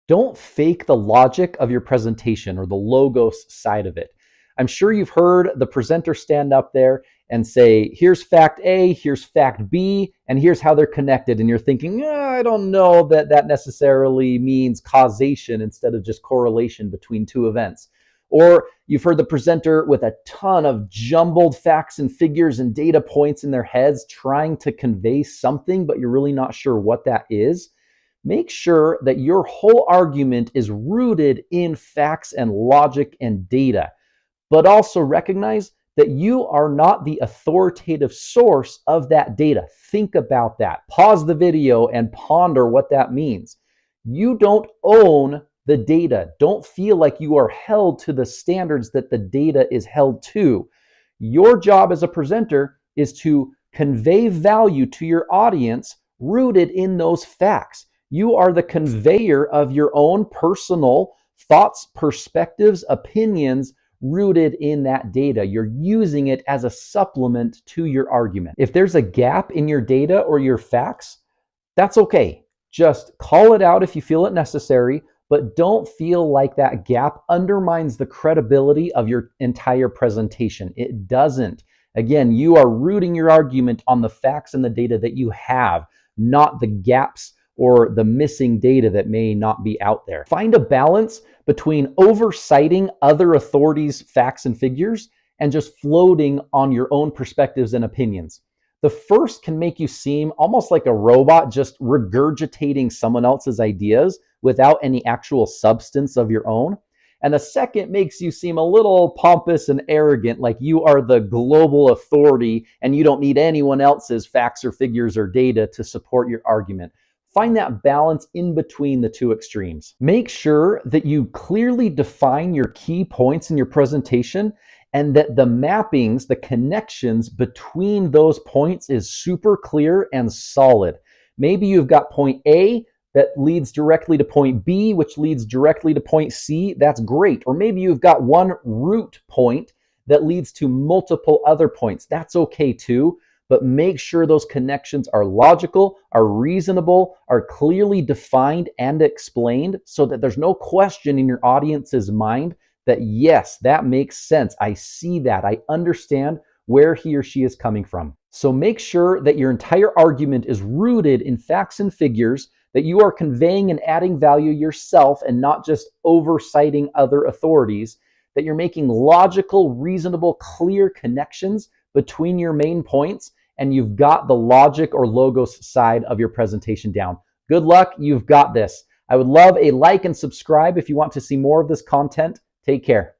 Don't fake the logic of your presentation or the logos side of it. I'm sure you've heard the presenter stand up there and say, here's fact A, here's fact B, and here's how they're connected. And you're thinking, I don't know that that necessarily means causation instead of just correlation between two events. Or you've heard the presenter with a ton of jumbled facts and figures and data points in their heads trying to convey something, but you're really not sure what that is. Make sure that your whole argument is rooted in facts and logic and data, but also recognize that you are not the authoritative source of that data. Think about that. Pause the video and ponder what that means. You don't own the data. Don't feel like you are held to the standards that the data is held to. Your job as a presenter is to convey value to your audience rooted in those facts. You are the conveyor of your own personal thoughts, perspectives, opinions rooted in that data. You're using it as a supplement to your argument. If there's a gap in your data or your facts, that's okay. Just call it out if you feel it necessary, but don't feel like that gap undermines the credibility of your entire presentation. It doesn't. Again, you are rooting your argument on the facts and the data that you have, not the gaps or the missing data that may not be out there. Find a balance between oversighting other authorities' facts and figures and just floating on your own perspectives and opinions. The first can make you seem almost like a robot just regurgitating someone else's ideas without any actual substance of your own. And the second makes you seem a little pompous and arrogant, like you are the global authority and you don't need anyone else's facts or figures or data to support your argument. Find that balance in between the two extremes. Make sure that you clearly define your key points in your presentation and that the mappings, the connections between those points is super clear and solid. Maybe you've got point A that leads directly to point B, which leads directly to point C. That's great. Or maybe you've got one root point that leads to multiple other points. That's okay too. But make sure those connections are logical, are reasonable, are clearly defined and explained so that there's no question in your audience's mind that, yes, that makes sense. I see that. I understand where he or she is coming from. So make sure that your entire argument is rooted in facts and figures, that you are conveying and adding value yourself and not just oversighting other authorities, that you're making logical, reasonable, clear connections between your main points, and you've got the logic or logos side of your presentation down. Good luck. You've got this. I would love a like and subscribe if you want to see more of this content. Take care.